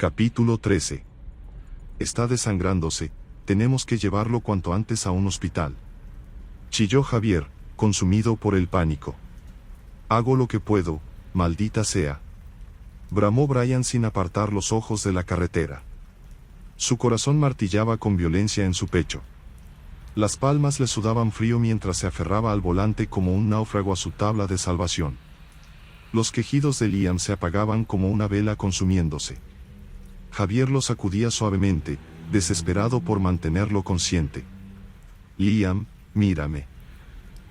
Capítulo 13. Está desangrándose, tenemos que llevarlo cuanto antes a un hospital. Chilló Javier, consumido por el pánico. Hago lo que puedo, maldita sea. Bramó Brian sin apartar los ojos de la carretera. Su corazón martillaba con violencia en su pecho. Las palmas le sudaban frío mientras se aferraba al volante como un náufrago a su tabla de salvación. Los quejidos de Liam se apagaban como una vela consumiéndose. Javier lo sacudía suavemente, desesperado por mantenerlo consciente. Liam, mírame.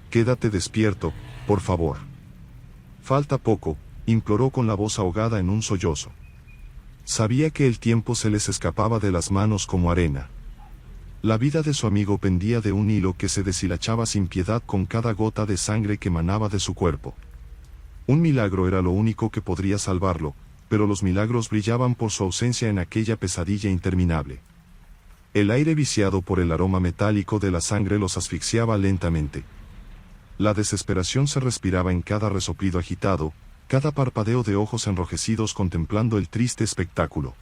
Quédate despierto, por favor. Falta poco, imploró con la voz ahogada en un sollozo. Sabía que el tiempo se les escapaba de las manos como arena. La vida de su amigo pendía de un hilo que se deshilachaba sin piedad con cada gota de sangre que manaba de su cuerpo. Un milagro era lo único que podría salvarlo, pero los milagros brillaban por su ausencia en aquella pesadilla interminable. El aire viciado por el aroma metálico de la sangre los asfixiaba lentamente. La desesperación se respiraba en cada resoplido agitado, cada parpadeo de ojos enrojecidos contemplando el triste espectáculo.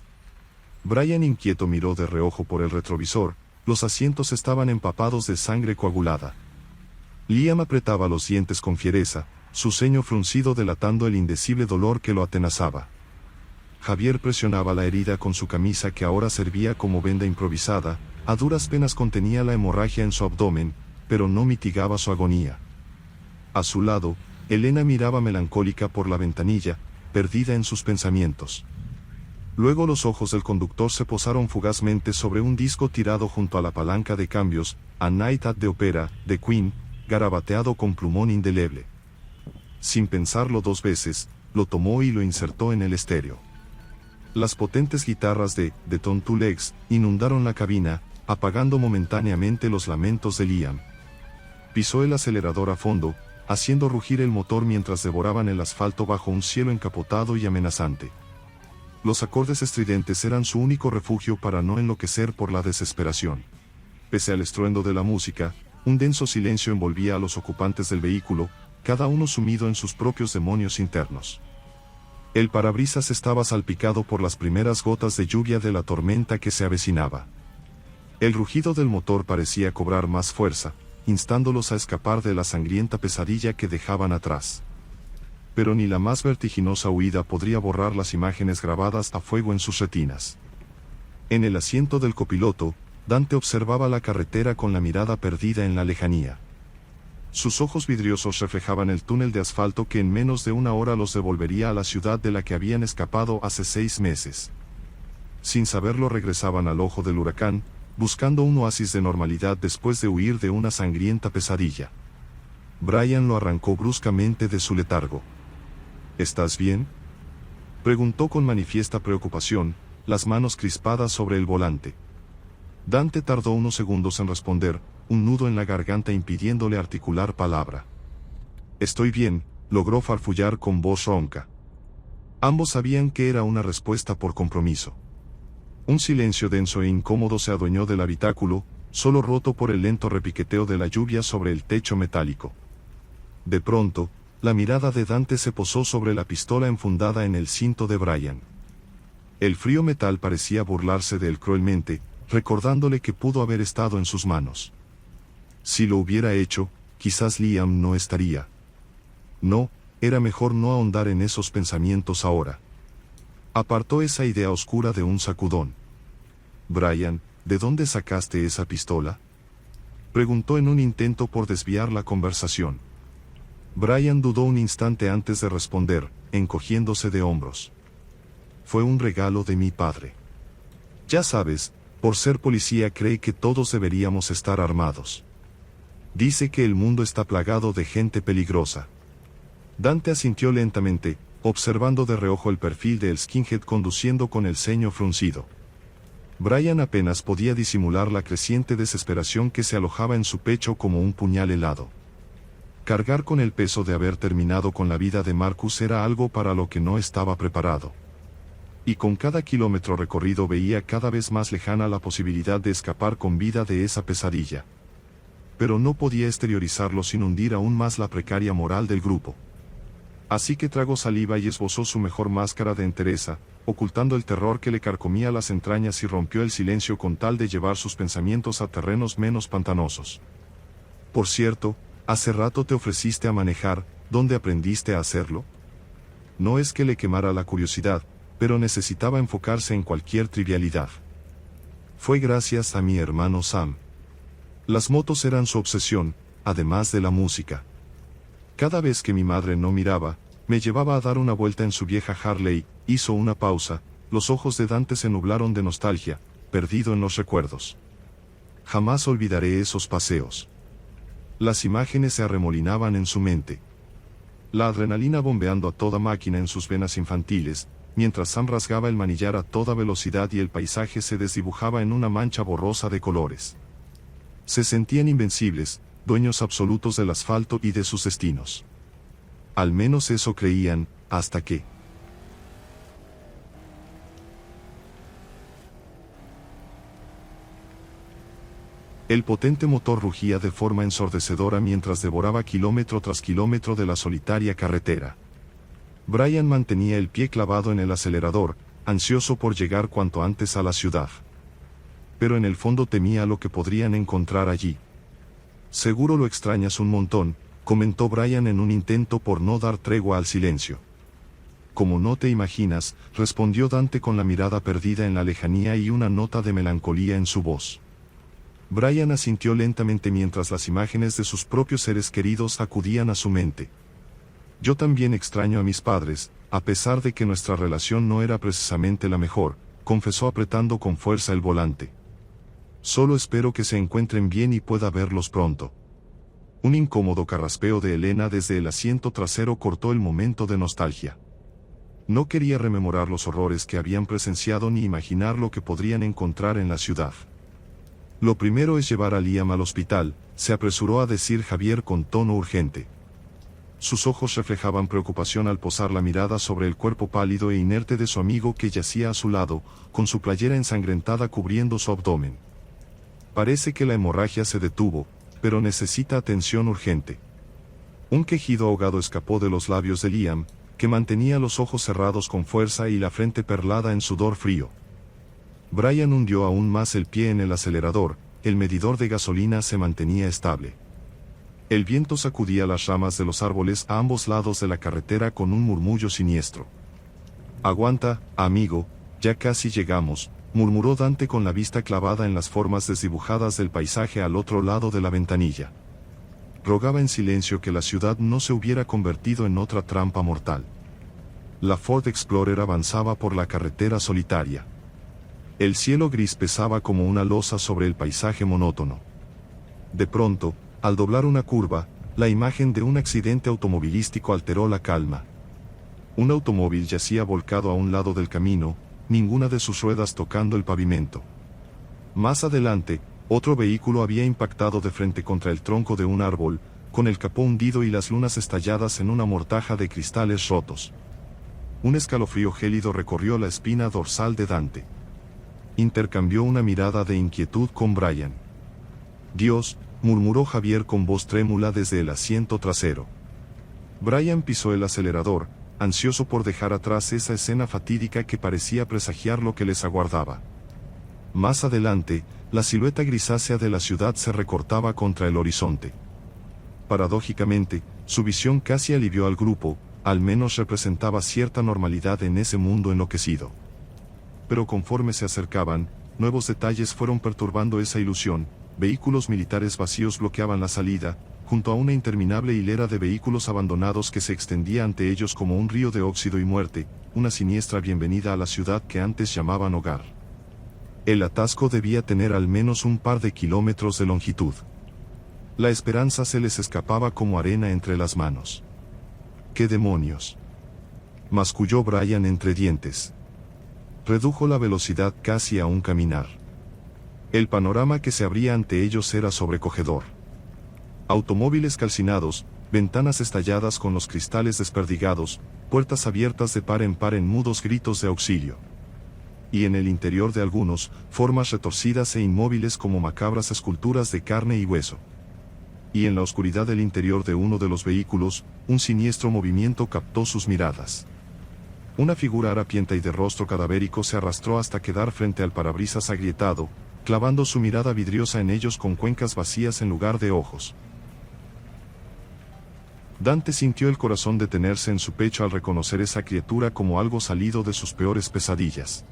Brian inquieto miró de reojo por el retrovisor, los asientos estaban empapados de sangre coagulada. Liam apretaba los dientes con fiereza, su ceño fruncido delatando el indecible dolor que lo atenazaba. Javier presionaba la herida con su camisa que ahora servía como venda improvisada, a duras penas contenía la hemorragia en su abdomen, pero no mitigaba su agonía. A su lado, Elena miraba melancólica por la ventanilla, perdida en sus pensamientos. Luego los ojos del conductor se posaron fugazmente sobre un disco tirado junto a la palanca de cambios, A Night at the Opera, de Queen, garabateado con plumón indeleble. Sin pensarlo dos veces, lo tomó y lo insertó en el estéreo. Las potentes guitarras de The Tom Two Legs inundaron la cabina, apagando momentáneamente los lamentos de Liam. Pisó el acelerador a fondo, haciendo rugir el motor mientras devoraban el asfalto bajo un cielo encapotado y amenazante. Los acordes estridentes eran su único refugio para no enloquecer por la desesperación. Pese al estruendo de la música, un denso silencio envolvía a los ocupantes del vehículo, cada uno sumido en sus propios demonios internos. El parabrisas estaba salpicado por las primeras gotas de lluvia de la tormenta que se avecinaba. El rugido del motor parecía cobrar más fuerza, instándolos a escapar de la sangrienta pesadilla que dejaban atrás. Pero ni la más vertiginosa huida podría borrar las imágenes grabadas a fuego en sus retinas. En el asiento del copiloto, Dante observaba la carretera con la mirada perdida en la lejanía. Sus ojos vidriosos reflejaban el túnel de asfalto que en menos de una hora los devolvería a la ciudad de la que habían escapado hace 6 meses. Sin saberlo regresaban al ojo del huracán, buscando un oasis de normalidad después de huir de una sangrienta pesadilla. Brian lo arrancó bruscamente de su letargo. ¿Estás bien?, preguntó con manifiesta preocupación, las manos crispadas sobre el volante. Dante tardó unos segundos en responder, un nudo en la garganta impidiéndole articular palabra. Estoy bien, logró farfullar con voz ronca. Ambos sabían que era una respuesta por compromiso. Un silencio denso e incómodo se adueñó del habitáculo, solo roto por el lento repiqueteo de la lluvia sobre el techo metálico. De pronto, la mirada de Dante se posó sobre la pistola enfundada en el cinto de Brian. El frío metal parecía burlarse de él cruelmente, recordándole que pudo haber estado en sus manos. Si lo hubiera hecho, quizás Liam no estaría. No, era mejor no ahondar en esos pensamientos ahora. Apartó esa idea oscura de un sacudón. Brian, ¿de dónde sacaste esa pistola?, preguntó en un intento por desviar la conversación. Brian dudó un instante antes de responder, encogiéndose de hombros. Fue un regalo de mi padre. Ya sabes, por ser policía cree que todos deberíamos estar armados. Dice que el mundo está plagado de gente peligrosa. Dante asintió lentamente, observando de reojo el perfil del skinhead conduciendo con el ceño fruncido. Brian apenas podía disimular la creciente desesperación que se alojaba en su pecho como un puñal helado. Cargar con el peso de haber terminado con la vida de Marcus era algo para lo que no estaba preparado. Y con cada kilómetro recorrido veía cada vez más lejana la posibilidad de escapar con vida de esa pesadilla. Pero no podía exteriorizarlo sin hundir aún más la precaria moral del grupo. Así que tragó saliva y esbozó su mejor máscara de entereza, ocultando el terror que le carcomía las entrañas, y rompió el silencio con tal de llevar sus pensamientos a terrenos menos pantanosos. Por cierto, hace rato te ofreciste a manejar, ¿dónde aprendiste a hacerlo? No es que le quemara la curiosidad, pero necesitaba enfocarse en cualquier trivialidad. Fue gracias a mi hermano Sam. Las motos eran su obsesión, además de la música. Cada vez que mi madre no miraba, me llevaba a dar una vuelta en su vieja Harley. Hizo una pausa, los ojos de Dante se nublaron de nostalgia, perdido en los recuerdos. Jamás olvidaré esos paseos. Las imágenes se arremolinaban en su mente. La adrenalina bombeando a toda máquina en sus venas infantiles, mientras Sam rasgaba el manillar a toda velocidad y el paisaje se desdibujaba en una mancha borrosa de colores. Se sentían invencibles, dueños absolutos del asfalto y de sus destinos. Al menos eso creían, hasta que... El potente motor rugía de forma ensordecedora mientras devoraba kilómetro tras kilómetro de la solitaria carretera. Brian mantenía el pie clavado en el acelerador, ansioso por llegar cuanto antes a la ciudad. Pero en el fondo temía lo que podrían encontrar allí. Seguro lo extrañas un montón, comentó Brian en un intento por no dar tregua al silencio. Como no te imaginas, respondió Dante con la mirada perdida en la lejanía y una nota de melancolía en su voz. Brian asintió lentamente mientras las imágenes de sus propios seres queridos acudían a su mente. Yo también extraño a mis padres, a pesar de que nuestra relación no era precisamente la mejor, confesó apretando con fuerza el volante. Solo espero que se encuentren bien y pueda verlos pronto. Un incómodo carraspeo de Elena desde el asiento trasero cortó el momento de nostalgia. No quería rememorar los horrores que habían presenciado ni imaginar lo que podrían encontrar en la ciudad. Lo primero es llevar a Liam al hospital, se apresuró a decir Javier con tono urgente. Sus ojos reflejaban preocupación al posar la mirada sobre el cuerpo pálido e inerte de su amigo que yacía a su lado, con su playera ensangrentada cubriendo su abdomen. Parece que la hemorragia se detuvo, pero necesita atención urgente. Un quejido ahogado escapó de los labios de Liam, que mantenía los ojos cerrados con fuerza y la frente perlada en sudor frío. Brian hundió aún más el pie en el acelerador, el medidor de gasolina se mantenía estable. El viento sacudía las ramas de los árboles a ambos lados de la carretera con un murmullo siniestro. «Aguanta, amigo, ya casi llegamos», murmuró Dante con la vista clavada en las formas desdibujadas del paisaje al otro lado de la ventanilla. Rogaba en silencio que la ciudad no se hubiera convertido en otra trampa mortal. La Ford Explorer avanzaba por la carretera solitaria. El cielo gris pesaba como una losa sobre el paisaje monótono. De pronto, al doblar una curva, la imagen de un accidente automovilístico alteró la calma. Un automóvil yacía volcado a un lado del camino, ninguna de sus ruedas tocando el pavimento. Más adelante, otro vehículo había impactado de frente contra el tronco de un árbol, con el capó hundido y las lunas estalladas en una mortaja de cristales rotos. Un escalofrío gélido recorrió la espina dorsal de Dante. Intercambió una mirada de inquietud con Brian. «Dios», murmuró Javier con voz trémula desde el asiento trasero. Brian pisó el acelerador, ansioso por dejar atrás esa escena fatídica que parecía presagiar lo que les aguardaba. Más adelante, la silueta grisácea de la ciudad se recortaba contra el horizonte. Paradójicamente, su visión casi alivió al grupo, al menos representaba cierta normalidad en ese mundo enloquecido. Pero conforme se acercaban, nuevos detalles fueron perturbando esa ilusión. Vehículos militares vacíos bloqueaban la salida, junto a una interminable hilera de vehículos abandonados que se extendía ante ellos como un río de óxido y muerte, una siniestra bienvenida a la ciudad que antes llamaban hogar. El atasco debía tener al menos un par de kilómetros de longitud. La esperanza se les escapaba como arena entre las manos. «¿Qué demonios?», masculló Brian entre dientes. Redujo la velocidad casi a un caminar. El panorama que se abría ante ellos era sobrecogedor. Automóviles calcinados, ventanas estalladas con los cristales desperdigados, puertas abiertas de par en mudos gritos de auxilio. Y en el interior de algunos, formas retorcidas e inmóviles como macabras esculturas de carne y hueso. y en la oscuridad del interior de uno de los vehículos, un siniestro movimiento captó sus miradas. Una figura harapienta y de rostro cadavérico se arrastró hasta quedar frente al parabrisas agrietado, clavando su mirada vidriosa en ellos con cuencas vacías en lugar de ojos. Dante sintió el corazón detenerse en su pecho al reconocer esa criatura como algo salido de sus peores pesadillas.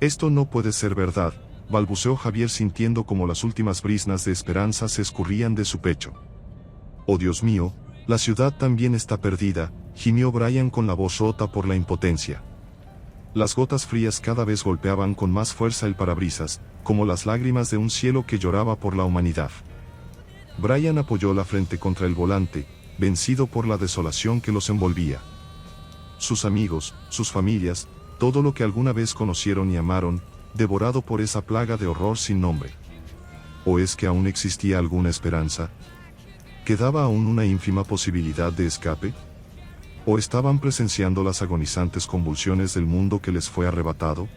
Esto no puede ser verdad, balbuceó Javier sintiendo como las últimas briznas de esperanza se escurrían de su pecho. Oh Dios mío, la ciudad también está perdida, gimió Brian con la voz rota por la impotencia. Las gotas frías cada vez golpeaban con más fuerza el parabrisas, como las lágrimas de un cielo que lloraba por la humanidad. Brian apoyó la frente contra el volante, vencido por la desolación que los envolvía. Sus amigos, sus familias, todo lo que alguna vez conocieron y amaron, devorado por esa plaga de horror sin nombre. ¿O es que aún existía alguna esperanza? ¿Quedaba aún una ínfima posibilidad de escape? ¿O estaban presenciando las agonizantes convulsiones del mundo que les fue arrebatado?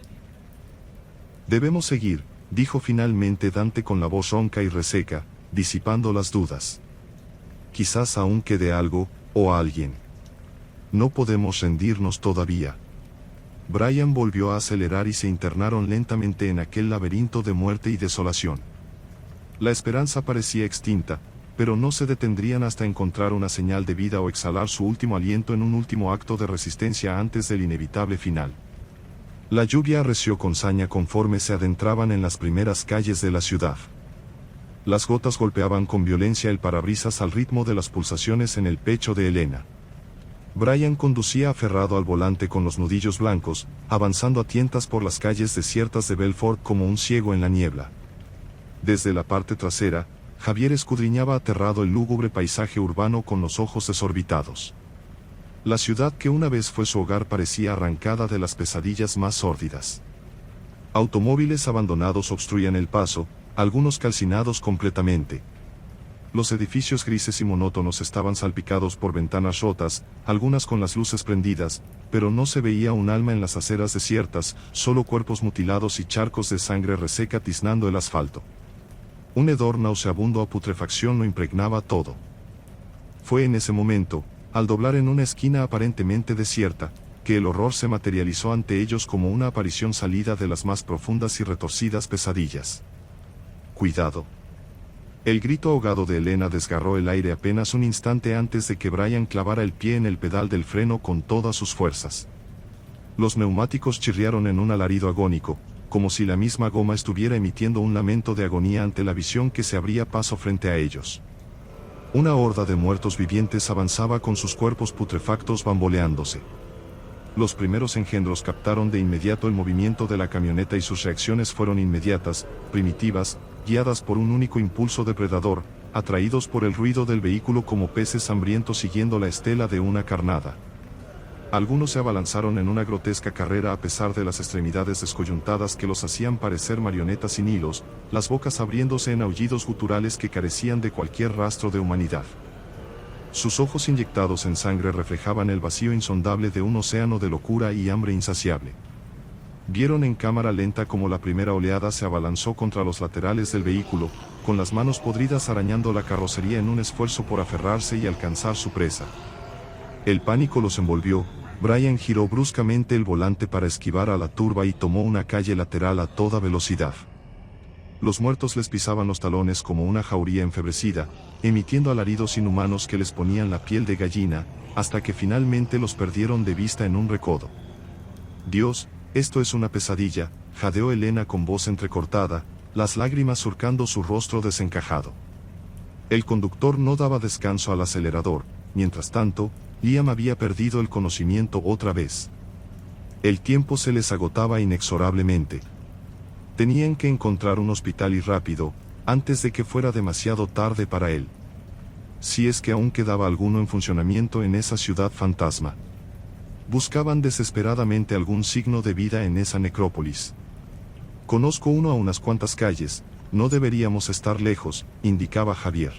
Debemos seguir, dijo finalmente Dante con la voz ronca y reseca, disipando las dudas. Quizás aún quede algo, o alguien. No podemos rendirnos todavía. Brian volvió a acelerar y se internaron lentamente en aquel laberinto de muerte y desolación. La esperanza parecía extinta, pero no se detendrían hasta encontrar una señal de vida o exhalar su último aliento en un último acto de resistencia antes del inevitable final. La lluvia arreció con saña conforme se adentraban en las primeras calles de la ciudad. Las gotas golpeaban con violencia el parabrisas al ritmo de las pulsaciones en el pecho de Elena. Brian conducía aferrado al volante con los nudillos blancos, avanzando a tientas por las calles desiertas de Belfort como un ciego en la niebla. Desde la parte trasera, Javier escudriñaba aterrado el lúgubre paisaje urbano con los ojos desorbitados. La ciudad que una vez fue su hogar parecía arrancada de las pesadillas más sórdidas. Automóviles abandonados obstruían el paso, algunos calcinados completamente. Los edificios grises y monótonos estaban salpicados por ventanas rotas, algunas con las luces prendidas, pero no se veía un alma en las aceras desiertas, solo cuerpos mutilados y charcos de sangre reseca tiznando el asfalto. Un hedor nauseabundo a putrefacción lo impregnaba todo. Fue en ese momento, al doblar en una esquina aparentemente desierta, que el horror se materializó ante ellos como una aparición salida de las más profundas y retorcidas pesadillas. ¡Cuidado! El grito ahogado de Elena desgarró el aire apenas un instante antes de que Brian clavara el pie en el pedal del freno con todas sus fuerzas. Los neumáticos chirriaron en un alarido agónico, como si la misma goma estuviera emitiendo un lamento de agonía ante la visión que se abría paso frente a ellos. Una horda de muertos vivientes avanzaba con sus cuerpos putrefactos bamboleándose. Los primeros engendros captaron de inmediato el movimiento de la camioneta y sus reacciones fueron inmediatas, primitivas, guiadas por un único impulso depredador, atraídos por el ruido del vehículo como peces hambrientos siguiendo la estela de una carnada. Algunos se abalanzaron en una grotesca carrera a pesar de las extremidades descoyuntadas que los hacían parecer marionetas sin hilos, las bocas abriéndose en aullidos guturales que carecían de cualquier rastro de humanidad. Sus ojos inyectados en sangre reflejaban el vacío insondable de un océano de locura y hambre insaciable. Vieron en cámara lenta como la primera oleada se abalanzó contra los laterales del vehículo, con las manos podridas arañando la carrocería en un esfuerzo por aferrarse y alcanzar su presa. El pánico los envolvió. Brian giró bruscamente el volante para esquivar a la turba y tomó una calle lateral a toda velocidad. Los muertos les pisaban los talones como una jauría enfebrecida, emitiendo alaridos inhumanos que les ponían la piel de gallina, hasta que finalmente los perdieron de vista en un recodo. Dios, esto es una pesadilla, jadeó Elena con voz entrecortada, las lágrimas surcando su rostro desencajado. El conductor no daba descanso al acelerador, mientras tanto, Liam había perdido el conocimiento otra vez. El tiempo se les agotaba inexorablemente. Tenían que encontrar un hospital y rápido, antes de que fuera demasiado tarde para él. Si es que aún quedaba alguno en funcionamiento en esa ciudad fantasma. Buscaban desesperadamente algún signo de vida en esa necrópolis. Conozco uno a unas cuantas calles, no deberíamos estar lejos, indicaba Javier.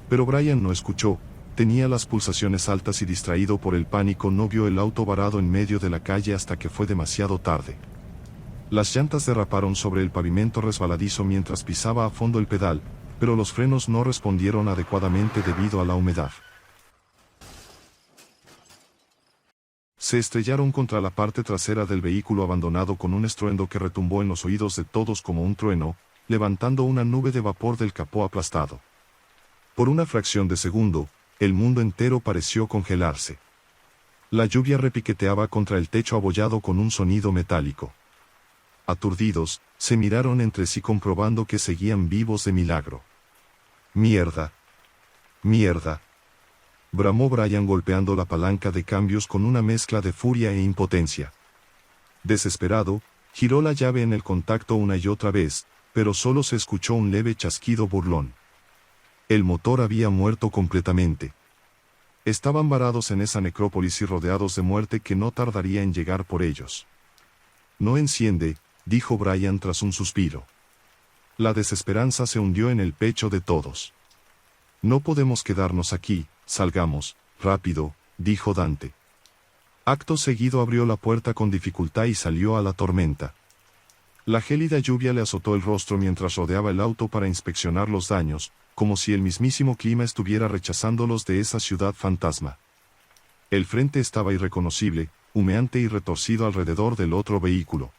Pero Brian no escuchó, tenía las pulsaciones altas y distraído por el pánico no vio el auto varado en medio de la calle hasta que fue demasiado tarde. Las llantas derraparon sobre el pavimento resbaladizo mientras pisaba a fondo el pedal, pero los frenos no respondieron adecuadamente debido a la humedad. Se estrellaron contra la parte trasera del vehículo abandonado con un estruendo que retumbó en los oídos de todos como un trueno, levantando una nube de vapor del capó aplastado. Por una fracción de segundo, el mundo entero pareció congelarse. La lluvia repiqueteaba contra el techo abollado con un sonido metálico. Aturdidos, se miraron entre sí comprobando que seguían vivos de milagro. «¡Mierda! ¡Mierda!», bramó Brian golpeando la palanca de cambios con una mezcla de furia e impotencia. Desesperado, giró la llave en el contacto una y otra vez, pero solo se escuchó un leve chasquido burlón. El motor había muerto completamente. Estaban varados en esa necrópolis y rodeados de muerte que no tardaría en llegar por ellos. «No enciende», dijo Brian tras un suspiro. La desesperanza se hundió en el pecho de todos. «No podemos quedarnos aquí, salgamos, rápido», dijo Dante. Acto seguido abrió la puerta con dificultad y salió a la tormenta. La gélida lluvia le azotó el rostro mientras rodeaba el auto para inspeccionar los daños, como si el mismísimo clima estuviera rechazándolos de esa ciudad fantasma. El frente estaba irreconocible, humeante y retorcido alrededor del otro vehículo.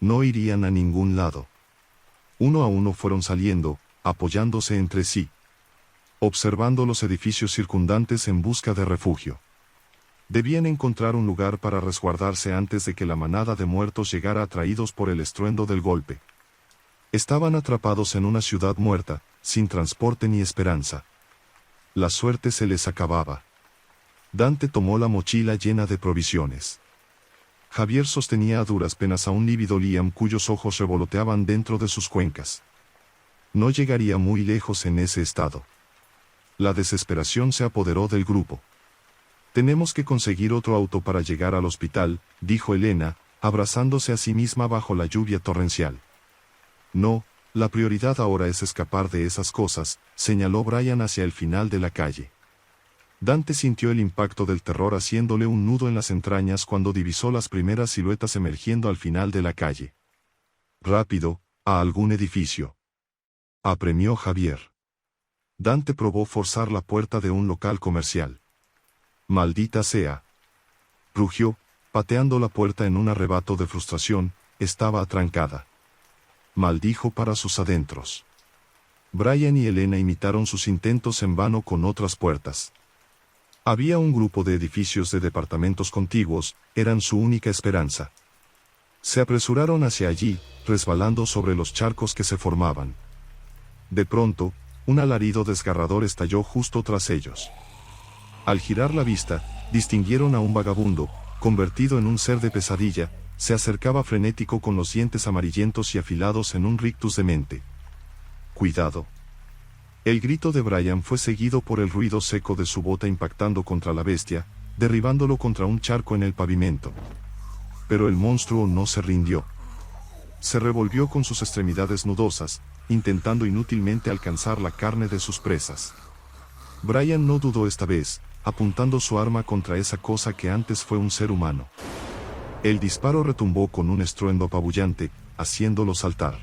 No irían a ningún lado. Uno a uno fueron saliendo, apoyándose entre sí, observando los edificios circundantes en busca de refugio. Debían encontrar un lugar para resguardarse antes de que la manada de muertos llegara atraídos por el estruendo del golpe. Estaban atrapados en una ciudad muerta, sin transporte ni esperanza. La suerte se les acababa. Dante tomó la mochila llena de provisiones. Javier sostenía a duras penas a un lívido Liam cuyos ojos revoloteaban dentro de sus cuencas. No llegaría muy lejos en ese estado. La desesperación se apoderó del grupo. «Tenemos que conseguir otro auto para llegar al hospital», dijo Elena, abrazándose a sí misma bajo la lluvia torrencial. «No, la prioridad ahora es escapar de esas cosas», señaló Brian hacia el final de la calle. Dante sintió el impacto del terror haciéndole un nudo en las entrañas cuando divisó las primeras siluetas emergiendo al final de la calle. «Rápido, a algún edificio», apremió Javier. Dante probó forzar la puerta de un local comercial. «Maldita sea», rugió, pateando la puerta en un arrebato de frustración, estaba atrancada. Maldijo para sus adentros. Brian y Elena imitaron sus intentos en vano con otras puertas. Había un grupo de edificios de departamentos contiguos, eran su única esperanza. Se apresuraron hacia allí, resbalando sobre los charcos que se formaban. De pronto, un alarido desgarrador estalló justo tras ellos. Al girar la vista, distinguieron a un vagabundo, convertido en un ser de pesadilla, se acercaba frenético con los dientes amarillentos y afilados en un rictus demente. «Cuidado». El grito de Brian fue seguido por el ruido seco de su bota impactando contra la bestia, derribándolo contra un charco en el pavimento. Pero el monstruo no se rindió. Se revolvió con sus extremidades nudosas, intentando inútilmente alcanzar la carne de sus presas. Brian no dudó esta vez, apuntando su arma contra esa cosa que antes fue un ser humano. El disparo retumbó con un estruendo apabullante, haciéndolo saltar.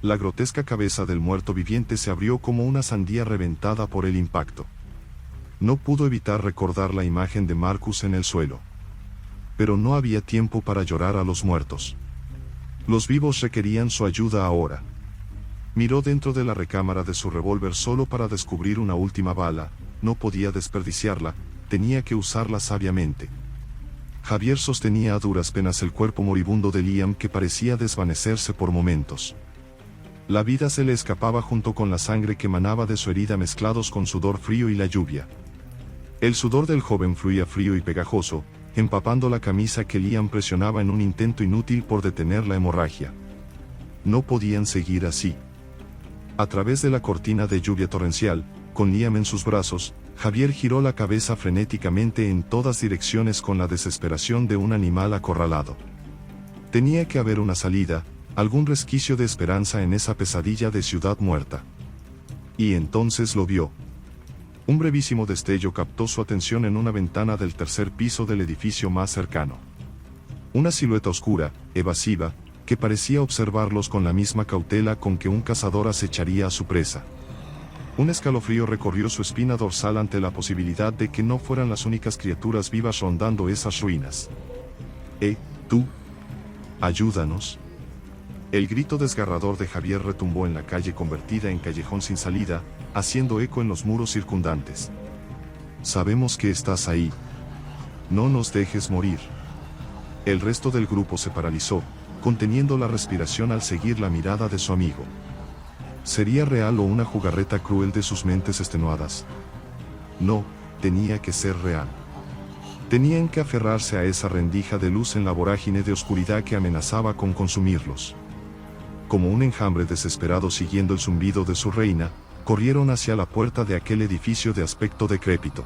La grotesca cabeza del muerto viviente se abrió como una sandía reventada por el impacto. No pudo evitar recordar la imagen de Marcus en el suelo. Pero no había tiempo para llorar a los muertos. Los vivos requerían su ayuda ahora. Miró dentro de la recámara de su revólver solo para descubrir una última bala, no podía desperdiciarla, tenía que usarla sabiamente. Javier sostenía a duras penas el cuerpo moribundo de Liam que parecía desvanecerse por momentos. La vida se le escapaba junto con la sangre que manaba de su herida mezclados con sudor frío y la lluvia. El sudor del joven fluía frío y pegajoso, empapando la camisa que Liam presionaba en un intento inútil por detener la hemorragia. No podían seguir así. A través de la cortina de lluvia torrencial, con Liam en sus brazos, Javier giró la cabeza frenéticamente en todas direcciones con la desesperación de un animal acorralado. Tenía que haber una salida, algún resquicio de esperanza en esa pesadilla de ciudad muerta. Y entonces lo vio. Un brevísimo destello captó su atención en una ventana del tercer piso del edificio más cercano. Una silueta oscura, evasiva, que parecía observarlos con la misma cautela con que un cazador acecharía a su presa. Un escalofrío recorrió su espina dorsal ante la posibilidad de que no fueran las únicas criaturas vivas rondando esas ruinas. Tú, ayúdanos. El grito desgarrador de Javier retumbó en la calle convertida en callejón sin salida, haciendo eco en los muros circundantes. Sabemos que estás ahí. No nos dejes morir. El resto del grupo se paralizó, conteniendo la respiración al seguir la mirada de su amigo. ¿Sería real o una jugarreta cruel de sus mentes extenuadas? No, tenía que ser real. Tenían que aferrarse a esa rendija de luz en la vorágine de oscuridad que amenazaba con consumirlos. Como un enjambre desesperado siguiendo el zumbido de su reina, corrieron hacia la puerta de aquel edificio de aspecto decrépito.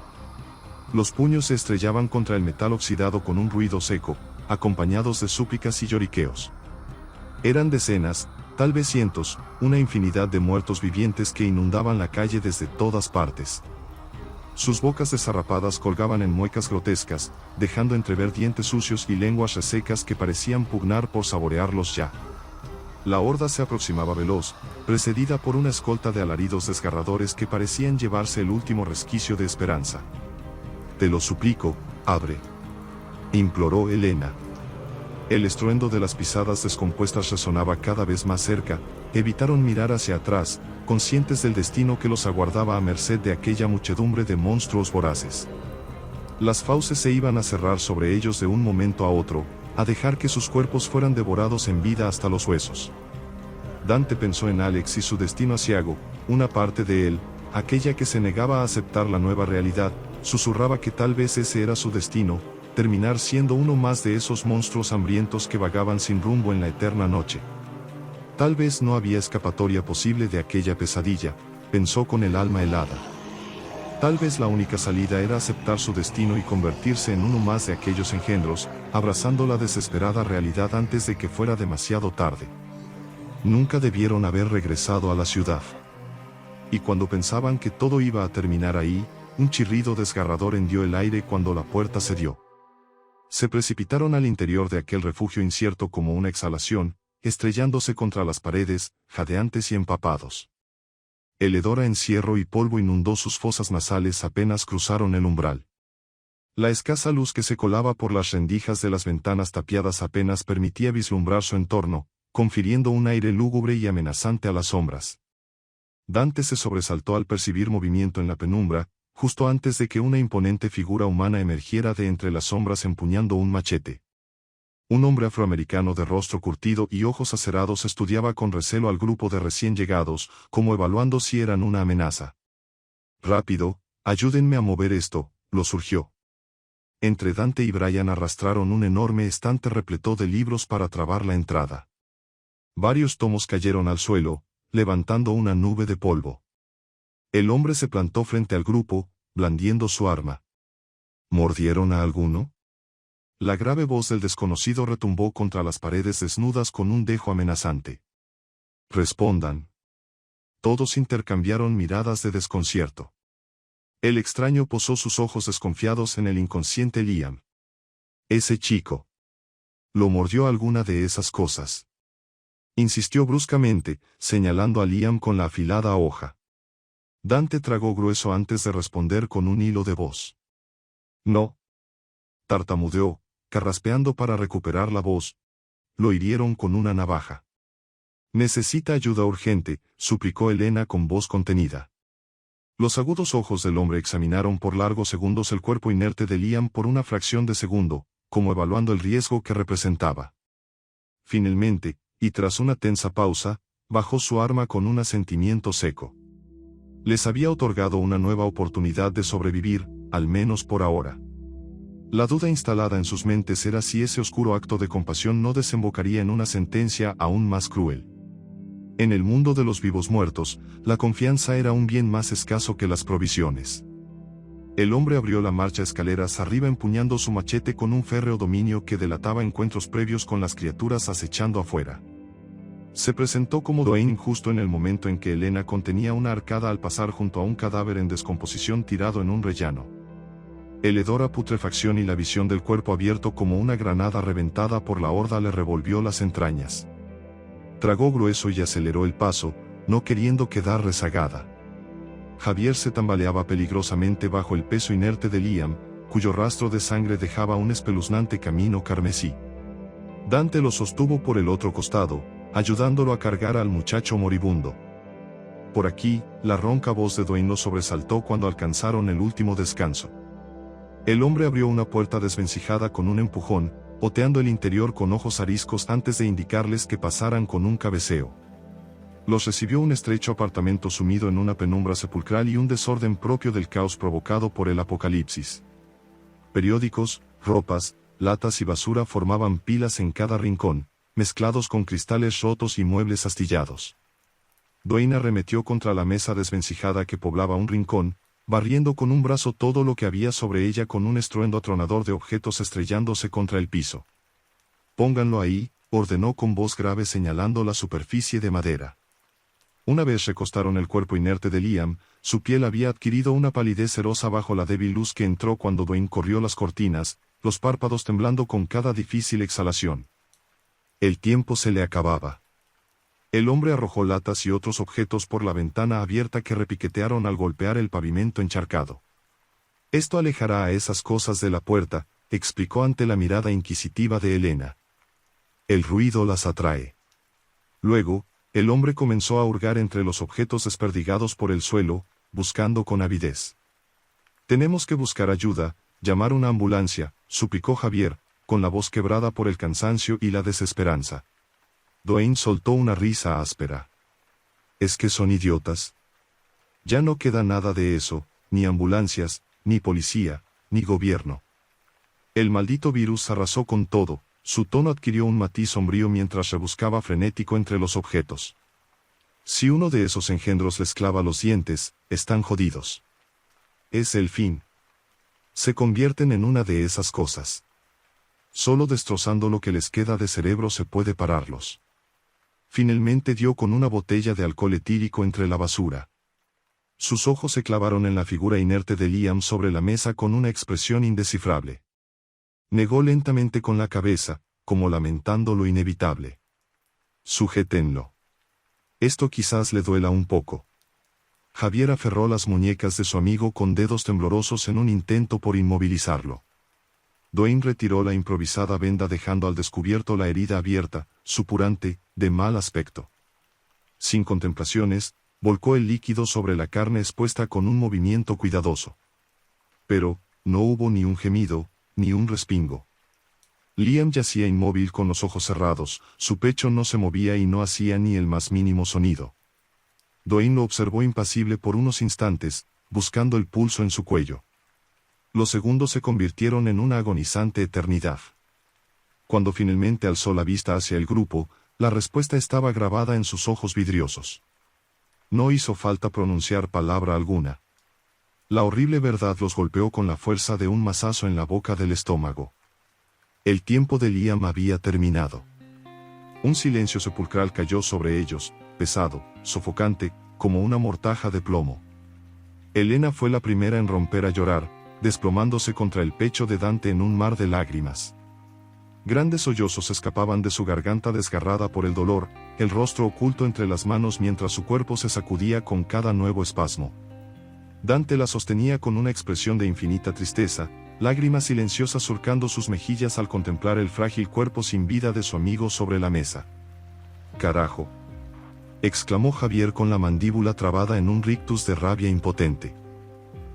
Los puños se estrellaban contra el metal oxidado con un ruido seco, acompañados de súplicas y lloriqueos. Eran decenas, tal vez cientos, una infinidad de muertos vivientes que inundaban la calle desde todas partes. Sus bocas desarrapadas colgaban en muecas grotescas, dejando entrever dientes sucios y lenguas resecas que parecían pugnar por saborearlos ya. La horda se aproximaba veloz, precedida por una escolta de alaridos desgarradores que parecían llevarse el último resquicio de esperanza. «Te lo suplico, abre», imploró Elena. El estruendo de las pisadas descompuestas resonaba cada vez más cerca. Evitaron mirar hacia atrás, conscientes del destino que los aguardaba a merced de aquella muchedumbre de monstruos voraces. Las fauces se iban a cerrar sobre ellos de un momento a otro, a dejar que sus cuerpos fueran devorados en vida hasta los huesos. Dante pensó en Alex y su destino aciago. Una parte de él, aquella que se negaba a aceptar la nueva realidad, susurraba que tal vez ese era su destino, terminar siendo uno más de esos monstruos hambrientos que vagaban sin rumbo en la eterna noche. Tal vez no había escapatoria posible de aquella pesadilla, pensó con el alma helada. Tal vez la única salida era aceptar su destino y convertirse en uno más de aquellos engendros, abrazando la desesperada realidad antes de que fuera demasiado tarde. Nunca debieron haber regresado a la ciudad. Y cuando pensaban que todo iba a terminar ahí, un chirrido desgarrador hendió el aire cuando la puerta cedió. Se precipitaron al interior de aquel refugio incierto como una exhalación, estrellándose contra las paredes, jadeantes y empapados. El hedor a encierro y polvo inundó sus fosas nasales apenas cruzaron el umbral. La escasa luz que se colaba por las rendijas de las ventanas tapiadas apenas permitía vislumbrar su entorno, confiriendo un aire lúgubre y amenazante a las sombras. Dante se sobresaltó al percibir movimiento en la penumbra, justo antes de que una imponente figura humana emergiera de entre las sombras empuñando un machete. Un hombre afroamericano de rostro curtido y ojos acerados estudiaba con recelo al grupo de recién llegados, como evaluando si eran una amenaza. «Rápido, ayúdenme a mover esto», lo surgió. Entre Dante y Brian arrastraron un enorme estante repleto de libros para trabar la entrada. Varios tomos cayeron al suelo, levantando una nube de polvo. El hombre se plantó frente al grupo, blandiendo su arma. ¿Mordieron a alguno? La grave voz del desconocido retumbó contra las paredes desnudas con un dejo amenazante. Respondan. Todos intercambiaron miradas de desconcierto. El extraño posó sus ojos desconfiados en el inconsciente Liam. Ese chico. ¿Lo mordió alguna de esas cosas? Insistió bruscamente, señalando a Liam con la afilada hoja. Dante tragó grueso antes de responder con un hilo de voz. No. Tartamudeó, carraspeando para recuperar la voz. Lo hirieron con una navaja. Necesita ayuda urgente, suplicó Elena con voz contenida. Los agudos ojos del hombre examinaron por largos segundos el cuerpo inerte de Liam por una fracción de segundo, como evaluando el riesgo que representaba. Finalmente, y tras una tensa pausa, bajó su arma con un asentimiento seco. Les había otorgado una nueva oportunidad de sobrevivir, al menos por ahora. La duda instalada en sus mentes era si ese oscuro acto de compasión no desembocaría en una sentencia aún más cruel. En el mundo de los vivos muertos, la confianza era un bien más escaso que las provisiones. El hombre abrió la marcha escaleras arriba empuñando su machete con un férreo dominio que delataba encuentros previos con las criaturas acechando afuera. Se presentó como Dwayne justo en el momento en que Elena contenía una arcada al pasar junto a un cadáver en descomposición tirado en un rellano. El hedor a putrefacción y la visión del cuerpo abierto como una granada reventada por la horda le revolvió las entrañas. Tragó grueso y aceleró el paso, no queriendo quedar rezagada. Javier se tambaleaba peligrosamente bajo el peso inerte de Liam, cuyo rastro de sangre dejaba un espeluznante camino carmesí. Dante lo sostuvo por el otro costado, ayudándolo a cargar al muchacho moribundo. Por aquí, la ronca voz de Dwayne lo sobresaltó cuando alcanzaron el último descanso. El hombre abrió una puerta desvencijada con un empujón, oteando el interior con ojos ariscos antes de indicarles que pasaran con un cabeceo. Los recibió un estrecho apartamento sumido en una penumbra sepulcral y un desorden propio del caos provocado por el apocalipsis. Periódicos, ropas, latas y basura formaban pilas en cada rincón, mezclados con cristales rotos y muebles astillados. Dwayne arremetió contra la mesa desvencijada que poblaba un rincón, barriendo con un brazo todo lo que había sobre ella con un estruendo atronador de objetos estrellándose contra el piso. «Pónganlo ahí», ordenó con voz grave señalando la superficie de madera. Una vez recostaron el cuerpo inerte de Liam, su piel había adquirido una palidez cerosa bajo la débil luz que entró cuando Dwayne corrió las cortinas, los párpados temblando con cada difícil exhalación. El tiempo se le acababa. El hombre arrojó latas y otros objetos por la ventana abierta que repiquetearon al golpear el pavimento encharcado. «Esto alejará a esas cosas de la puerta», explicó ante la mirada inquisitiva de Elena. «El ruido las atrae». Luego, el hombre comenzó a hurgar entre los objetos desperdigados por el suelo, buscando con avidez. «Tenemos que buscar ayuda, llamar una ambulancia», suplicó Javier, con la voz quebrada por el cansancio y la desesperanza. Dwayne soltó una risa áspera. «¿Es que son idiotas? Ya no queda nada de eso, ni ambulancias, ni policía, ni gobierno. El maldito virus arrasó con todo». Su tono adquirió un matiz sombrío mientras rebuscaba frenético entre los objetos. «Si uno de esos engendros les clava los dientes, están jodidos. Es el fin. Se convierten en una de esas cosas. Solo destrozando lo que les queda de cerebro se puede pararlos». Finalmente dio con una botella de alcohol etílico entre la basura. Sus ojos se clavaron en la figura inerte de Liam sobre la mesa con una expresión indescifrable. Negó lentamente con la cabeza, como lamentando lo inevitable. «Sujétenlo. Esto quizás le duela un poco». Javier aferró las muñecas de su amigo con dedos temblorosos en un intento por inmovilizarlo. Dwayne retiró la improvisada venda dejando al descubierto la herida abierta, supurante, de mal aspecto. Sin contemplaciones, volcó el líquido sobre la carne expuesta con un movimiento cuidadoso. Pero, no hubo ni un gemido, ni un respingo. Liam yacía inmóvil con los ojos cerrados, su pecho no se movía y no hacía ni el más mínimo sonido. Dwayne lo observó impasible por unos instantes, buscando el pulso en su cuello. Los segundos se convirtieron en una agonizante eternidad. Cuando finalmente alzó la vista hacia el grupo, la respuesta estaba grabada en sus ojos vidriosos. No hizo falta pronunciar palabra alguna. La horrible verdad los golpeó con la fuerza de un mazazo en la boca del estómago. El tiempo de Liam había terminado. Un silencio sepulcral cayó sobre ellos, pesado, sofocante, como una mortaja de plomo. Elena fue la primera en romper a llorar, desplomándose contra el pecho de Dante en un mar de lágrimas. Grandes sollozos escapaban de su garganta desgarrada por el dolor, el rostro oculto entre las manos mientras su cuerpo se sacudía con cada nuevo espasmo. Dante la sostenía con una expresión de infinita tristeza, lágrimas silenciosas surcando sus mejillas al contemplar el frágil cuerpo sin vida de su amigo sobre la mesa. «Carajo», exclamó Javier con la mandíbula trabada en un rictus de rabia impotente.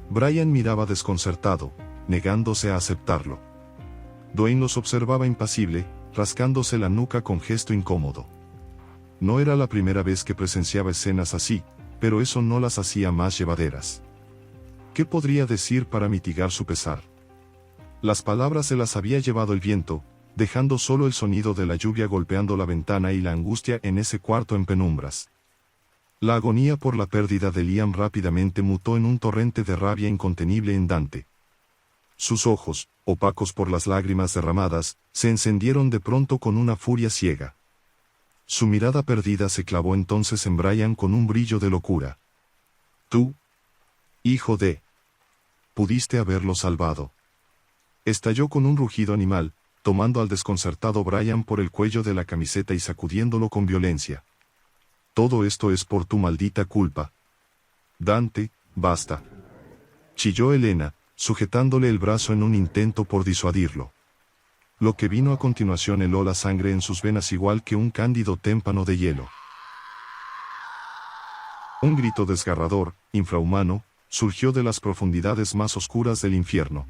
Brian miraba desconcertado, negándose a aceptarlo. Dwayne los observaba impasible, rascándose la nuca con gesto incómodo. No era la primera vez que presenciaba escenas así, pero eso no las hacía más llevaderas. ¿Qué podría decir para mitigar su pesar? Las palabras se las había llevado el viento, dejando solo el sonido de la lluvia golpeando la ventana y la angustia en ese cuarto en penumbras. La agonía por la pérdida de Liam rápidamente mutó en un torrente de rabia incontenible en Dante. Sus ojos, opacos por las lágrimas derramadas, se encendieron de pronto con una furia ciega. Su mirada perdida se clavó entonces en Brian con un brillo de locura. «Tú, hijo de... pudiste haberlo salvado». Estalló con un rugido animal, tomando al desconcertado Brian por el cuello de la camiseta y sacudiéndolo con violencia. «Todo esto es por tu maldita culpa. Dante, basta», chilló Elena, sujetándole el brazo en un intento por disuadirlo. Lo que vino a continuación heló la sangre en sus venas igual que un cándido témpano de hielo. Un grito desgarrador, infrahumano, surgió de las profundidades más oscuras del infierno.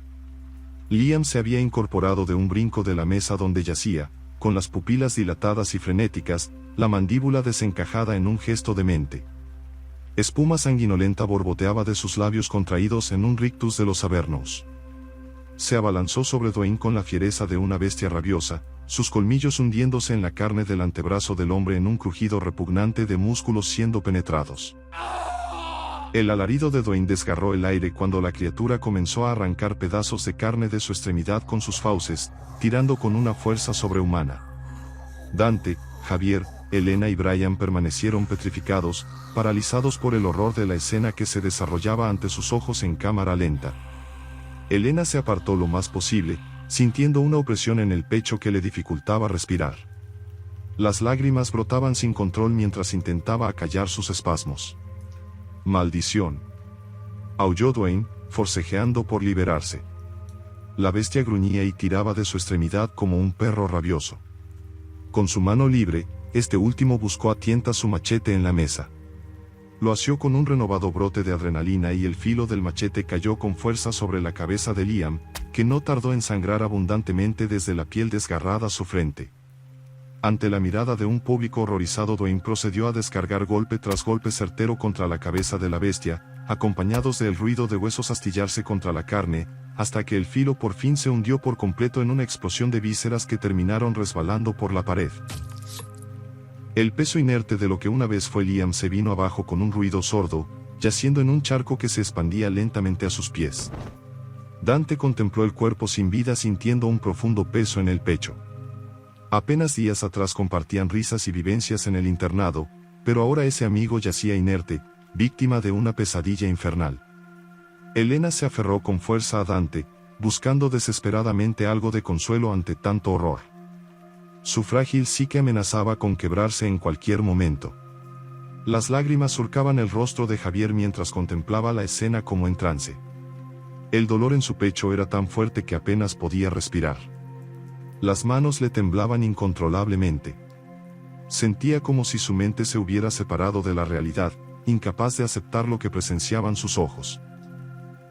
Liam se había incorporado de un brinco de la mesa donde yacía, con las pupilas dilatadas y frenéticas, la mandíbula desencajada en un gesto demente. Espuma sanguinolenta borboteaba de sus labios contraídos en un rictus de los Avernos. Se abalanzó sobre Dwayne con la fiereza de una bestia rabiosa, sus colmillos hundiéndose en la carne del antebrazo del hombre en un crujido repugnante de músculos siendo penetrados. El alarido de Dwayne desgarró el aire cuando la criatura comenzó a arrancar pedazos de carne de su extremidad con sus fauces, tirando con una fuerza sobrehumana. Dante, Javier, Elena y Brian permanecieron petrificados, paralizados por el horror de la escena que se desarrollaba ante sus ojos en cámara lenta. Elena se apartó lo más posible, sintiendo una opresión en el pecho que le dificultaba respirar. Las lágrimas brotaban sin control mientras intentaba acallar sus espasmos. «Maldición», aulló Dwayne, forcejeando por liberarse. La bestia gruñía y tiraba de su extremidad como un perro rabioso. Con su mano libre, este último buscó a tientas su machete en la mesa. Lo asió con un renovado brote de adrenalina y el filo del machete cayó con fuerza sobre la cabeza de Liam, que no tardó en sangrar abundantemente desde la piel desgarrada a su frente. Ante la mirada de un público horrorizado, Dwayne procedió a descargar golpe tras golpe certero contra la cabeza de la bestia, acompañados del ruido de huesos astillarse contra la carne, hasta que el filo por fin se hundió por completo en una explosión de vísceras que terminaron resbalando por la pared. El peso inerte de lo que una vez fue Liam se vino abajo con un ruido sordo, yaciendo en un charco que se expandía lentamente a sus pies. Dante contempló el cuerpo sin vida sintiendo un profundo peso en el pecho. Apenas días atrás compartían risas y vivencias en el internado, pero ahora ese amigo yacía inerte, víctima de una pesadilla infernal. Elena se aferró con fuerza a Dante, buscando desesperadamente algo de consuelo ante tanto horror. Su frágil psique amenazaba con quebrarse en cualquier momento. Las lágrimas surcaban el rostro de Javier mientras contemplaba la escena como en trance. El dolor en su pecho era tan fuerte que apenas podía respirar. Las manos le temblaban incontrolablemente. Sentía como si su mente se hubiera separado de la realidad, incapaz de aceptar lo que presenciaban sus ojos.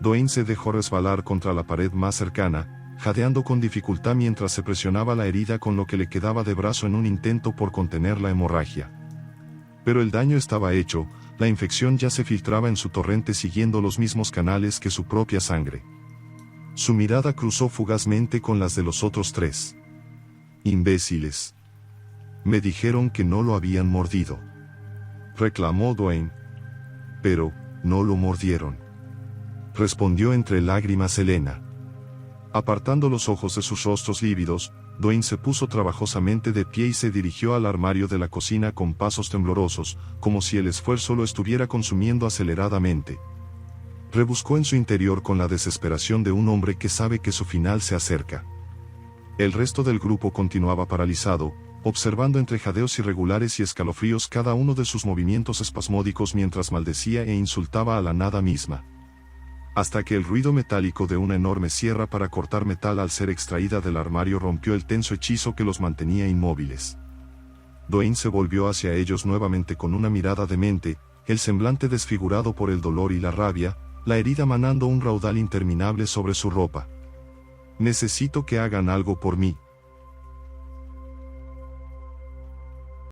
Dwayne se dejó resbalar contra la pared más cercana, jadeando con dificultad mientras se presionaba la herida con lo que le quedaba de brazo en un intento por contener la hemorragia. Pero el daño estaba hecho, la infección ya se filtraba en su torrente siguiendo los mismos canales que su propia sangre. Su mirada cruzó fugazmente con las de los otros tres. «Imbéciles. Me dijeron que no lo habían mordido», reclamó Dwayne. «Pero, no lo mordieron», respondió entre lágrimas Elena. Apartando los ojos de sus rostros lívidos, Dwayne se puso trabajosamente de pie y se dirigió al armario de la cocina con pasos temblorosos, como si el esfuerzo lo estuviera consumiendo aceleradamente. Rebuscó en su interior con la desesperación de un hombre que sabe que su final se acerca. El resto del grupo continuaba paralizado, observando entre jadeos irregulares y escalofríos cada uno de sus movimientos espasmódicos mientras maldecía e insultaba a la nada misma. Hasta que el ruido metálico de una enorme sierra para cortar metal al ser extraída del armario rompió el tenso hechizo que los mantenía inmóviles. Dwayne se volvió hacia ellos nuevamente con una mirada demente, el semblante desfigurado por el dolor y la rabia, la herida manando un raudal interminable sobre su ropa. «Necesito que hagan algo por mí»,